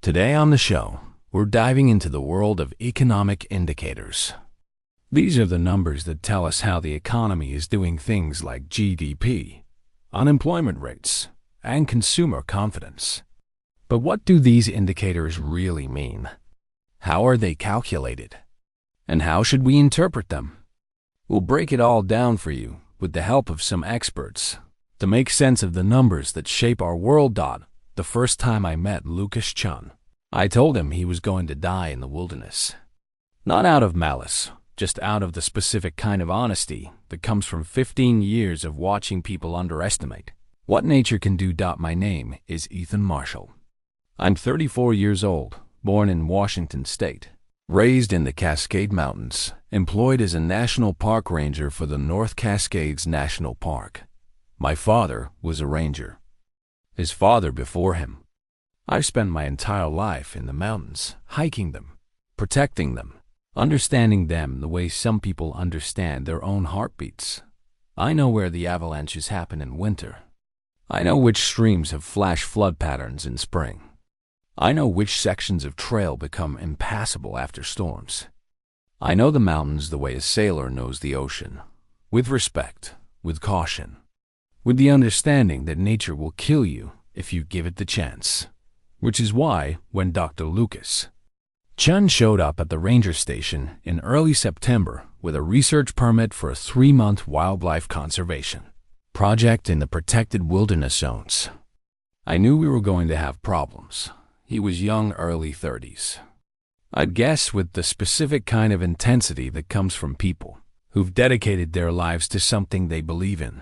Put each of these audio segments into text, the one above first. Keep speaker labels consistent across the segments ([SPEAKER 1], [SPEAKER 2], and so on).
[SPEAKER 1] Today on the show, we're diving into the world of economic indicators. These are the numbers that tell us how the economy is doing, things like GDP, unemployment rates, and consumer confidence. But what do these indicators really mean? How are they calculated? And how should we interpret them? We'll break it all down for you with the help of some experts to make sense of the numbers that shape our world. The first time I met Lucas Chen, I told him he was going to die in the wilderness. Not out of malice, just out of the specific kind of honesty that comes from 15 years of watching people underestimate what nature can do. My name is Ethan Marshall. I'm 34 years old, born in Washington State, raised in the Cascade Mountains, employed as a national park ranger for the North Cascades National Park. My father was a ranger. His father before him. I've spent my entire life in the mountains, hiking them, protecting them, understanding them the way some people understand their own heartbeats. I know where the avalanches happen in winter. I know which streams have flash flood patterns in spring. I know which sections of trail become impassable after storms. I know the mountains the way a sailor knows the ocean, with respect, with caution, with the understanding that nature will kill you if you give it the chance. Which is why, when Dr. Lucas Chen showed up at the ranger station in early September with a research permit for a 3-month wildlife conservation project in the protected wilderness zones, I knew we were going to have problems. He was young, early 30s. I'd guess with the specific kind of intensity that comes from people who've dedicated their lives to something they believe in.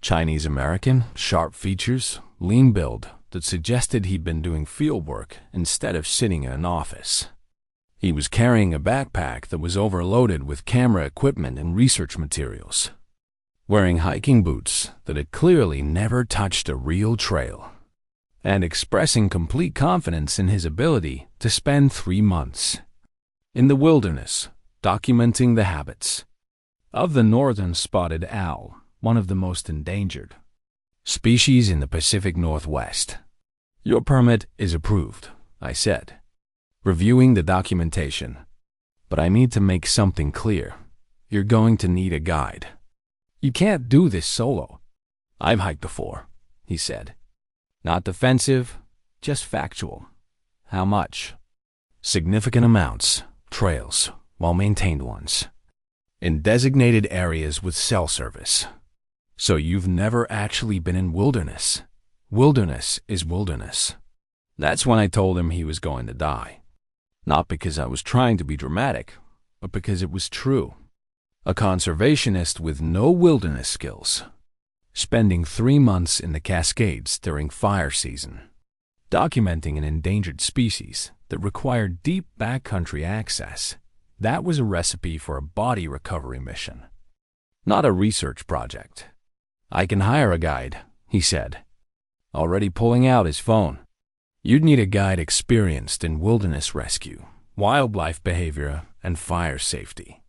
[SPEAKER 1] Chinese American, sharp features, lean build that suggested he'd been doing field work instead of sitting in an office. He was carrying a backpack that was overloaded with camera equipment and research materials, wearing hiking boots that had clearly never touched a real trail, and expressing complete confidence in his ability to spend 3 months in the wilderness documenting the habits of the northern spotted owl, one of the most endangered species in the Pacific Northwest. Your permit is approved, I said, reviewing the documentation. But I need to make something clear. You're going to need a guide. You can't do this solo. I've hiked before, he said. Not defensive, just factual. How much? Significant amounts, trails, well-maintained ones, in designated areas with cell service. So you've never actually been in wilderness. Wilderness is wilderness. That's when I told him he was going to die. Not because I was trying to be dramatic, but because it was true. A conservationist with no wilderness skills, spending 3 months in the Cascades during fire season, documenting an endangered species that required deep backcountry access. That was a recipe for a body recovery mission, not a research project. I can hire a guide, he said, already pulling out his phone. You'd need a guide experienced in wilderness rescue, wildlife behavior, and fire safety.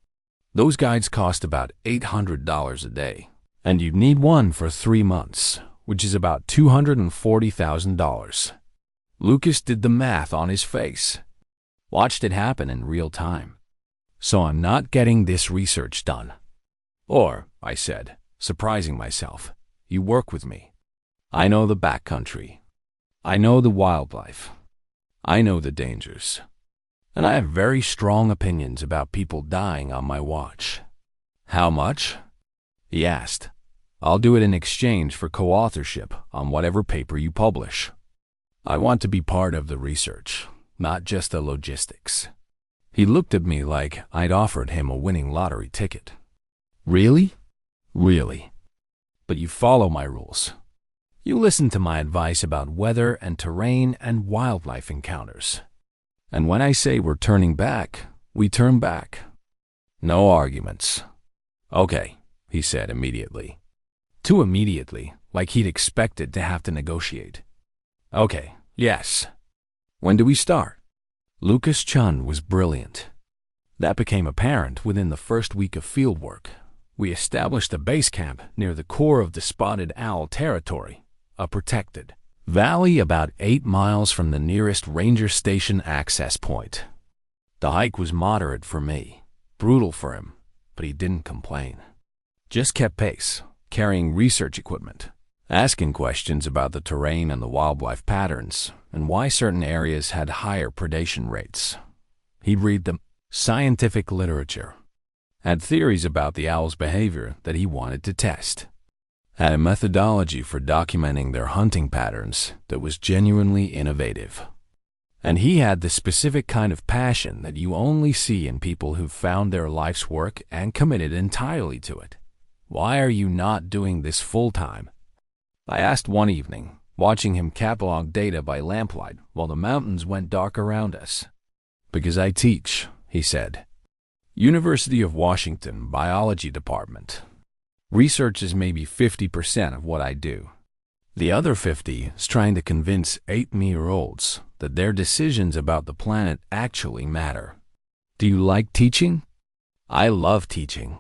[SPEAKER 1] Those guides cost about $800 a day, and you'd need one for 3 months, which is about $240,000. Lucas did the math on his face, watched it happen in real time. So I'm not getting this research done. Or, I said, surprising myself, you work with me. I know the backcountry. I know the wildlife. I know the dangers. And I have very strong opinions about people dying on my watch. How much? He asked. I'll do it in exchange for co-authorship on whatever paper you publish. I want to be part of the research, not just the logistics. He looked at me like I'd offered him a winning lottery ticket. Really? Really. But you follow my rules. You listen to my advice about weather and terrain and wildlife encounters. And when I say we're turning back, we turn back. No arguments. Okay, he said immediately. Too immediately, like he'd expected to have to negotiate. Okay, yes. When do we start? Lucas Chen was brilliant. That became apparent within the first week of fieldwork. We established a base camp near the core of the spotted owl territory, a protected, Valley about 8 miles from the nearest ranger station access point. The hike was moderate for me, brutal for him, but he didn't complain. Just kept pace, carrying research equipment, asking questions about the terrain and the wildlife patterns, and why certain areas had higher predation rates. He'd read the scientific literature, had theories about the owl's behavior that he wanted to test, had a methodology for documenting their hunting patterns that was genuinely innovative. And he had the specific kind of passion that you only see in people who've found their life's work and committed entirely to it. Why are you not doing this full-time? I asked one evening, watching him catalog data by lamplight while the mountains went dark around us. Because I teach, he said. University of Washington Biology Department. Research is maybe 50% of what I do. The other 50 is trying to convince 8-year-olds that their decisions about the planet actually matter. Do you like teaching? I love teaching.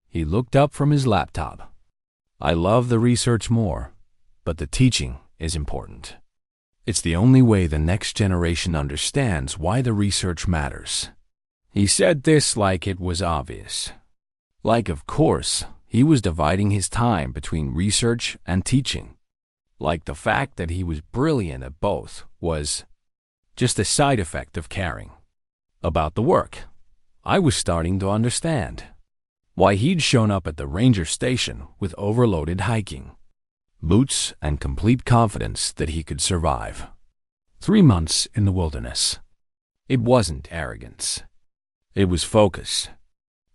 [SPEAKER 1] He looked up from his laptop. I love the research more, but the teaching is important. It's the only way the next generation understands why the research matters. He said this like it was obvious. Like, of course, he was dividing his time between research and teaching. Like the fact that he was brilliant at both was just a side effect of caring about the work. I was starting to understand why he'd shown up at the ranger station with overloaded hiking boots and complete confidence that he could survive 3 months in the wilderness. It wasn't arrogance. It was focus.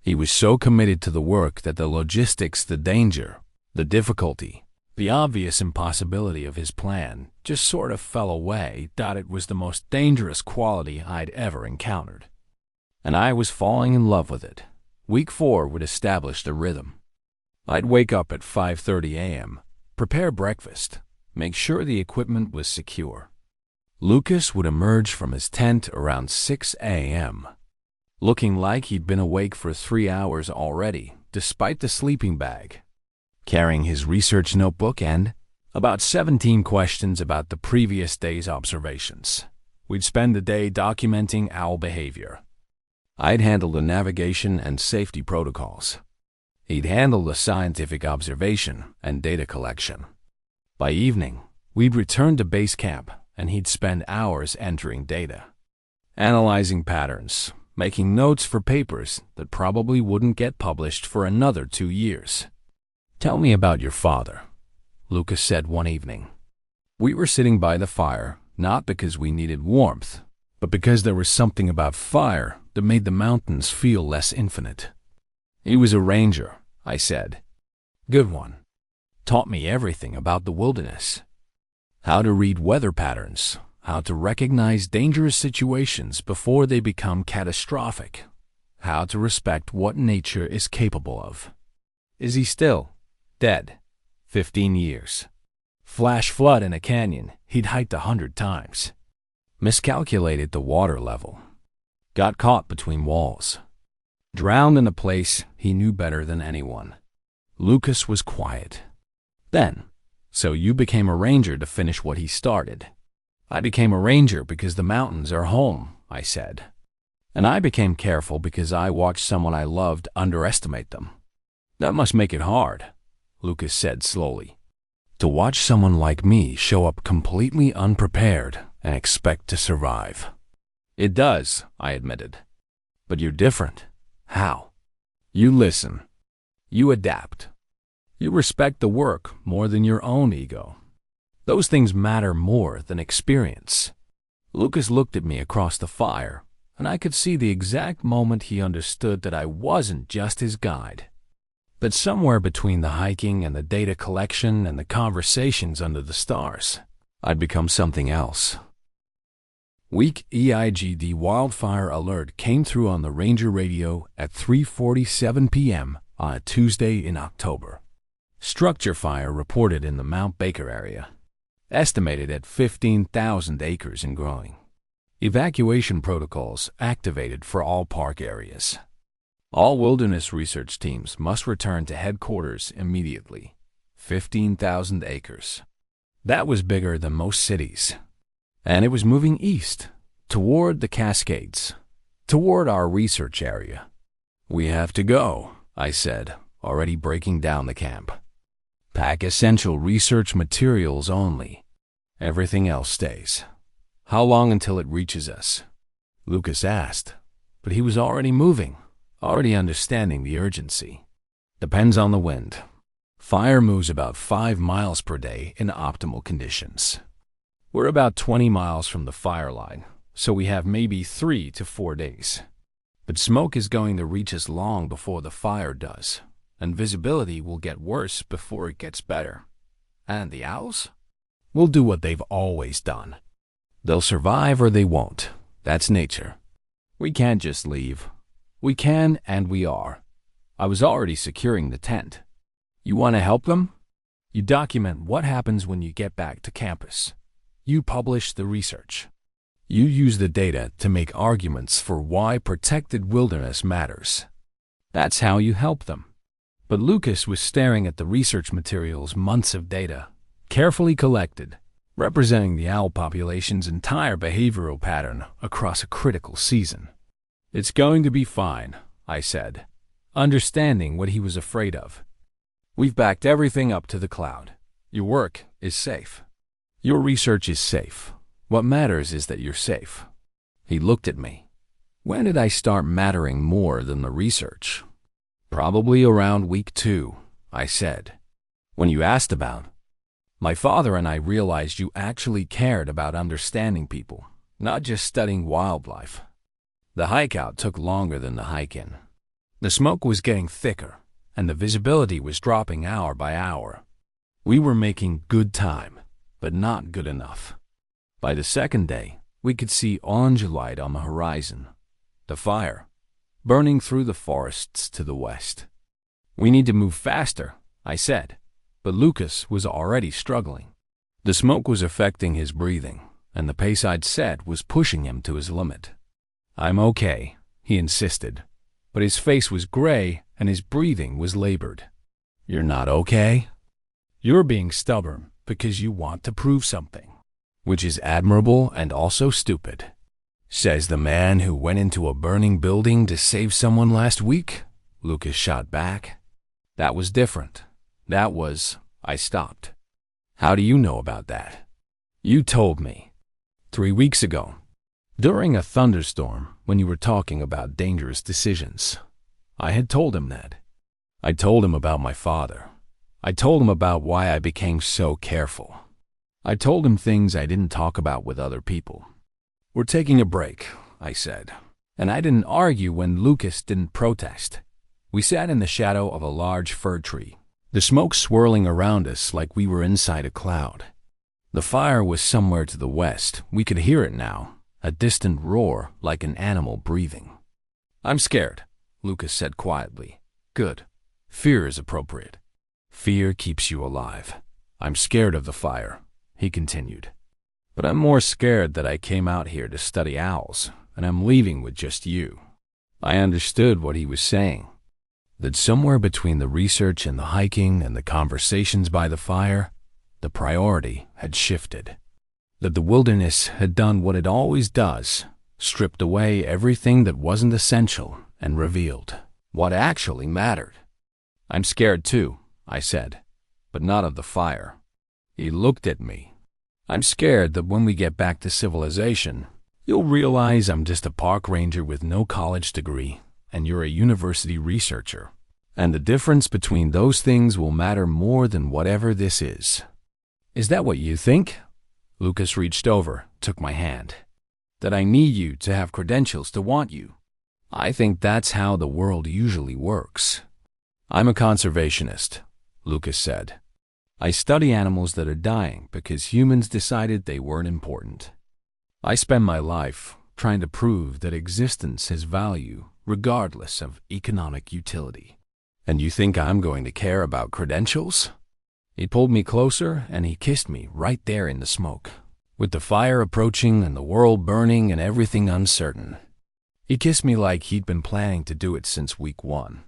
[SPEAKER 1] He was so committed to the work that the logistics, the danger, the difficulty, the obvious impossibility of his plan just sort of fell away. It was the most dangerous quality I'd ever encountered. And I was falling in love with it. Week 4 would establish the rhythm. I'd wake up at 5:30 a.m., prepare breakfast, make sure the equipment was secure. Lucas would emerge from his tent around 6 a.m., looking like he'd been awake for 3 hours already, despite the sleeping bag, carrying his research notebook and about 17 questions about the previous day's observations. We'd spend the day documenting owl behavior. I'd handle the navigation and safety protocols. He'd handle the scientific observation and data collection. By evening, we'd return to base camp, and he'd spend hours entering data, analyzing patterns, making notes for papers that probably wouldn't get published for another 2 years. "Tell me about your father," Lucas said one evening. We were sitting by the fire, not because we needed warmth, but because there was something about fire that made the mountains feel less infinite. "He was a ranger," I said. "Good one. Taught me everything about the wilderness. How to read weather patterns, how to recognize dangerous situations before they become catastrophic, how to respect what nature is capable of." "Is he still dead?" 15 years. Flash flood in a canyon he'd hiked 100 times. Miscalculated the water level. Got caught between walls. Drowned in a place he knew better than anyone. Lucas was quiet. "Then, so you became a ranger to finish what he started." "I became a ranger because the mountains are home," I said. "And I became careful because I watched someone I loved underestimate them." "That must make it hard," Lucas said slowly. "To watch someone like me show up completely unprepared and expect to survive." "It does," I admitted. "But you're different." "How?" "You listen. You adapt. You respect the work more than your own ego. Those things matter more than experience." Lucas looked at me across the fire, and I could see the exact moment he understood that I wasn't just his guide, but somewhere between the hiking and the data collection and the conversations under the stars, I'd become something else. Weak EIGD wildfire alert came through on the ranger radio at 3:47 p.m. on a Tuesday in October. Structure fire reported in the Mount Baker area, estimated at 15,000 acres and growing. Evacuation protocols activated for all park areas. All wilderness research teams must return to headquarters immediately. 15,000 acres. That was bigger than most cities. And it was moving east, toward the Cascades, toward our research area. "We have to go," I said, already breaking down the camp. "Pack essential research materials only. Everything else stays." "How long until it reaches us?" Lucas asked, but he was already moving, already understanding the urgency. "Depends on the wind. Fire moves about 5 miles per day in optimal conditions. We're about 20 miles from the fire line, so we have maybe 3 to 4 days. But smoke is going to reach us long before the fire does, and visibility will get worse before it gets better. And the owls? We'll do what they've always done. They'll survive or they won't. That's nature. We can't just leave. We can, and we are. I was already securing the tent. You want to help them? You document what happens when you get back to campus. You publish the research. You use the data to make arguments for why protected wilderness matters. That's how you help them." But Lucas was staring at the research materials, months of data, carefully collected, representing the owl population's entire behavioral pattern across a critical season. "It's going to be fine," I said, understanding what he was afraid of. "We've backed everything up to the cloud. Your work is safe. Your research is safe. What matters is that you're safe." He looked at me. When did I start mattering more than the research? "Probably around week 2, I said. "When you asked about. My father and I realized you actually cared about understanding people, not just studying wildlife." The hike out took longer than the hike in. The smoke was getting thicker, and the visibility was dropping hour by hour. We were making good time, but not good enough. By the second day, we could see orange light on the horizon. The fire, burning through the forests to the west. "We need to move faster," I said, but Lucas was already struggling. The smoke was affecting his breathing, and the pace I'd set was pushing him to his limit. "I'm okay," he insisted, but his face was gray and his breathing was labored. "You're not okay? You're being stubborn because you want to prove something, which is admirable and also stupid," says the man who went into a burning building to save someone last week, Lucas shot back. "That was different. That was—" I stopped. "How do you know about that?" "You told me. 3 weeks ago. During a thunderstorm, when you were talking about dangerous decisions. I had told him that. I told him about my father. I told him about why I became so careful. I told him things I didn't talk about with other people. We're taking a break," I said, and I didn't argue when Lucas didn't protest. We sat in the shadow of a large fir tree, the smoke swirling around us like we were inside a cloud. The fire was somewhere to the west. We could hear it now, a distant roar like an animal breathing. "I'm scared," Lucas said quietly. "Good. Fear is appropriate. Fear keeps you alive. I'm scared of the fire," he continued. "But I'm more scared that I came out here to study owls, and I'm leaving with just you." I understood what he was saying, that somewhere between the research and the hiking and the conversations by the fire, the priority had shifted. That the wilderness had done what it always does, stripped away everything that wasn't essential and revealed what actually mattered. "I'm scared too," I said, "but not of the fire." He looked at me. "I'm scared that when we get back to civilization, you'll realize I'm just a park ranger with no college degree, and you're a university researcher. And the difference between those things will matter more than whatever this is." "Is that what you think?" Lucas reached over, took my hand. "That I need you to have credentials to want you?" "I think that's how the world usually works." "I'm a conservationist," Lucas said. "I study animals that are dying because humans decided they weren't important. I spend my life trying to prove that existence has value regardless of economic utility. And you think I'm going to care about credentials?" He pulled me closer and he kissed me right there in the smoke, with the fire approaching and the world burning and everything uncertain. He kissed me like he'd been planning to do it since week 1.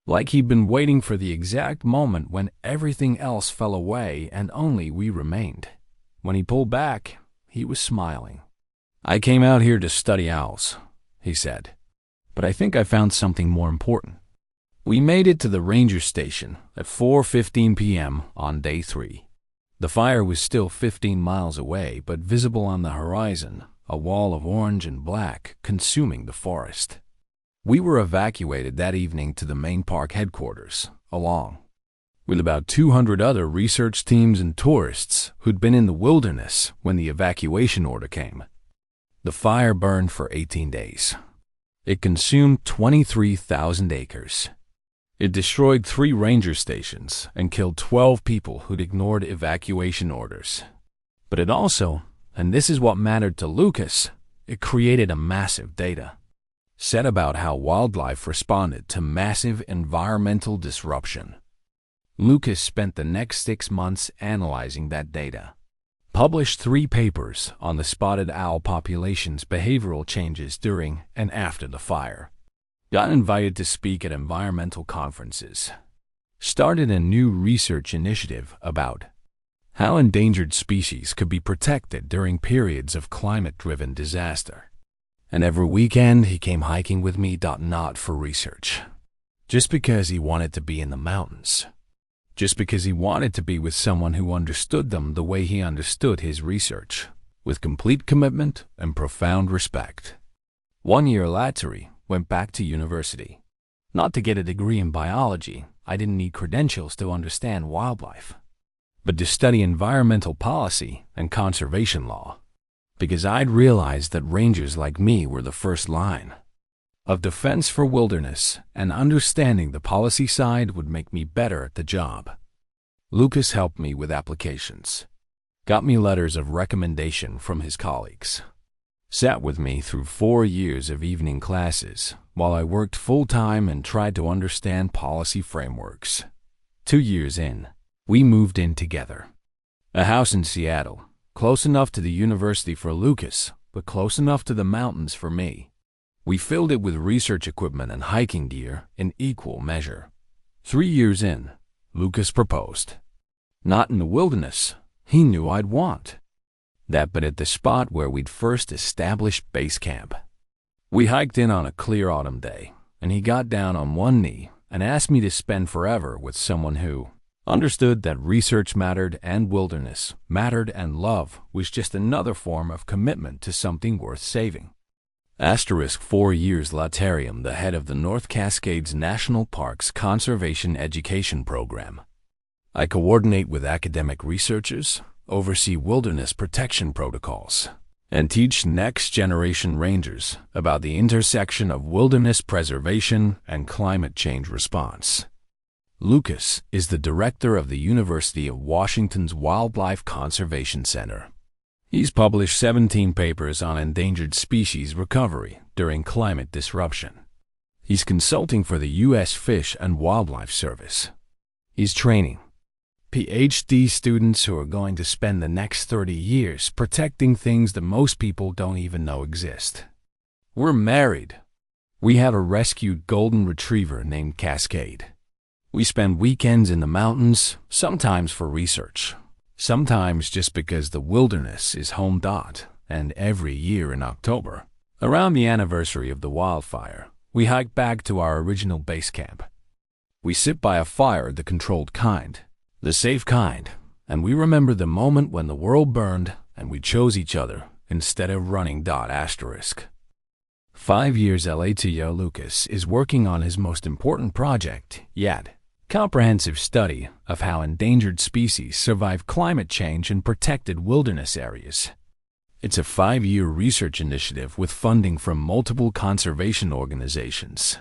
[SPEAKER 1] Like he'd been waiting for the exact moment when everything else fell away and only we remained. When he pulled back, he was smiling. "I came out here to study owls," he said, "but I think I found something more important." We made it to the ranger station at 4:15 p.m. on day 3. The fire was still 15 miles away, but visible on the horizon, a wall of orange and black consuming the forest. We were evacuated that evening to the main park headquarters, along with about 200 other research teams and tourists who'd been in the wilderness when the evacuation order came. The fire burned for 18 days. It consumed 23,000 acres. It destroyed 3 ranger stations and killed 12 people who'd ignored evacuation orders. But it also, and this is what mattered to Lucas, it created a massive data set about how wildlife responded to massive environmental disruption. Lucas spent the next 6 months analyzing that data, published 3 papers on the spotted owl population's behavioral changes during and after the fire, got invited to speak at environmental conferences, started a new research initiative about how endangered species could be protected during periods of climate-driven disaster. And every weekend he came hiking with me, not for research, just because he wanted to be in the mountains, just because he wanted to be with someone who understood them the way he understood his research, with complete commitment and profound respect. 1 year later, he went back to university. Not to get a degree in biology, I didn't need credentials to understand wildlife, but to study environmental policy and conservation law, because I'd realized that rangers like me were the first line of defense for wilderness, and understanding the policy side would make me better at the job. Lucas helped me with applications, got me letters of recommendation from his colleagues, sat with me through 4 years of evening classes while I worked full-time and tried to understand policy frameworks. 2 years in, we moved in together. A house in Seattle, close enough to the university for Lucas, but close enough to the mountains for me. We filled it with research equipment and hiking gear in equal measure. 3 years in, Lucas proposed. Not in the wilderness he knew I'd want that, but at the spot where we'd first established base camp. We hiked in on a clear autumn day, and he got down on one knee and asked me to spend forever with someone who understood that research mattered and wilderness mattered, and love was just another form of commitment to something worth saving. 4 years later, I'm the head of the North Cascades National Park's Conservation Education Program. I coordinate with academic researchers, oversee wilderness protection protocols, and teach next-generation rangers about the intersection of wilderness preservation and climate change response. Lucas is the director of the University of Washington's Wildlife Conservation Center. He's published 17 papers on endangered species recovery during climate disruption. He's consulting for the U.S. Fish and Wildlife Service. He's training PhD students who are going to spend the next 30 years protecting things that most people don't even know exist. We're married. We have a rescued golden retriever named Cascade. We spend weekends in the mountains, sometimes for research, sometimes just because the wilderness is home. And every year in October, around the anniversary of the wildfire, we hike back to our original base camp. We sit by a fire, the controlled kind, the safe kind, and we remember the moment when the world burned and we chose each other instead of running. 5 years later, Lucas is working on his most important project yet. Comprehensive study of how endangered species survive climate change in protected wilderness areas. It's a 5-year research initiative with funding from multiple conservation organizations.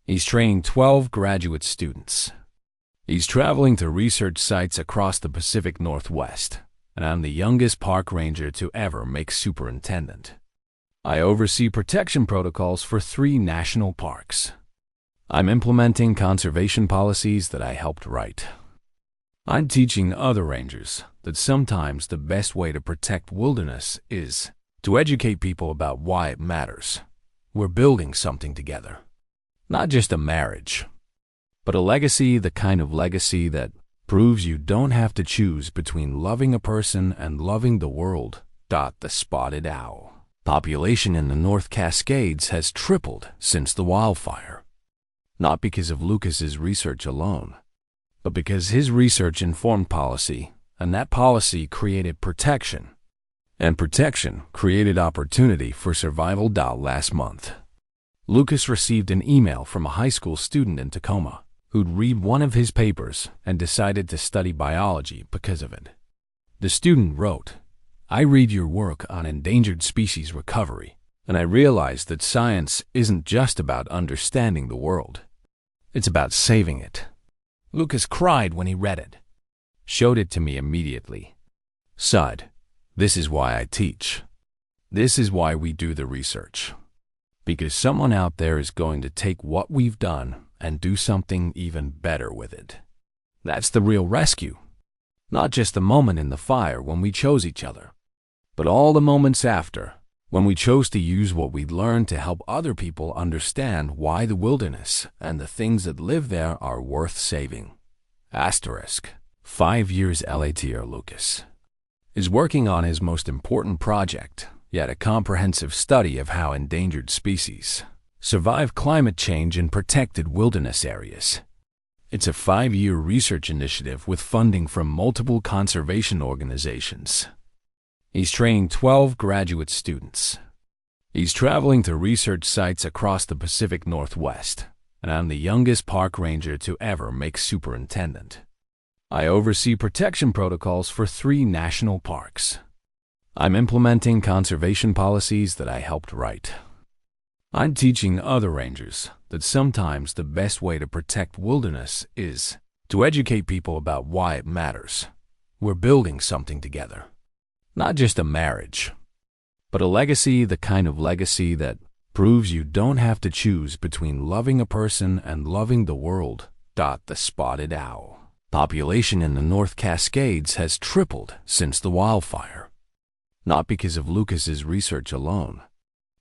[SPEAKER 1] He's training 12 graduate students. He's traveling to research sites across the Pacific Northwest, and I'm the youngest park ranger to ever make superintendent. I oversee protection protocols for 3 national parks. I'm implementing conservation policies that I helped write. I'm teaching other rangers that sometimes the best way to protect wilderness is to educate people about why it matters. We're building something together. Not just a marriage, but a legacy, the kind of legacy that proves you don't have to choose between loving a person and loving the world. The spotted owl population in the North Cascades has tripled since the wildfire. Not because of Lucas's research alone, but because his research informed policy, and that policy created protection. And protection created opportunity for survival. Last month, Lucas received an email from a high school student in Tacoma who'd read one of his papers and decided to study biology because of it. The student wrote, "I read your work on endangered species recovery, and I realized that science isn't just about understanding the world. It's about saving it." Lucas cried when he read it, showed it to me immediately, said, "This is why I teach. This is why we do the research. Because someone out there is going to take what we've done and do something even better with it. That's the real rescue. Not just the moment in the fire when we chose each other, but all the moments after, when we chose to use what we'd learned to help other people understand why the wilderness and the things that live there are worth saving." 5 years later, Lucas is working on his most important project, yet a comprehensive study of how endangered species survive climate change in protected wilderness areas. It's a 5-year research initiative with funding from multiple conservation organizations. He's training 12 graduate students. He's traveling to research sites across the Pacific Northwest, and I'm the youngest park ranger to ever make superintendent. I oversee protection protocols for 3 national parks. I'm implementing conservation policies that I helped write. I'm teaching other rangers that sometimes the best way to protect wilderness is to educate people about why it matters. We're building something together. Not just a marriage, but a legacy, the kind of legacy that proves you don't have to choose between loving a person and loving the world. The spotted owl population in the North Cascades has tripled since the wildfire. Not because of Lucas's research alone,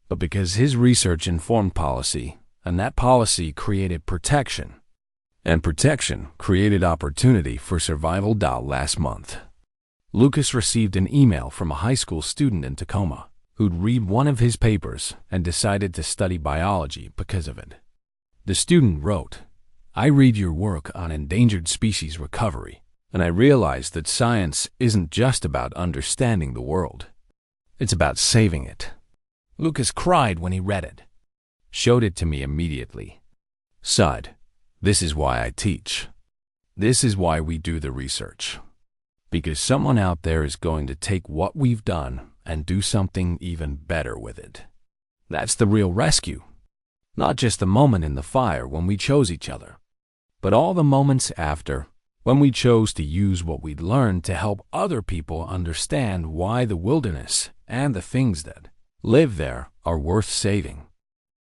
[SPEAKER 1] but because his research informed policy, and that policy created protection. And protection created opportunity for survival. Last month, Lucas received an email from a high school student in Tacoma who'd read one of his papers and decided to study biology because of it. The student wrote, "I read your work on endangered species recovery, and I realized that science isn't just about understanding the world. It's about saving it." Lucas cried when he read it, showed it to me immediately, said, "This is why I teach. This is why we do the research. Because someone out there is going to take what we've done and do something even better with it. That's the real rescue. Not just the moment in the fire when we chose each other, but all the moments after, when we chose to use what we'd learned to help other people understand why the wilderness and the things that live there are worth saving."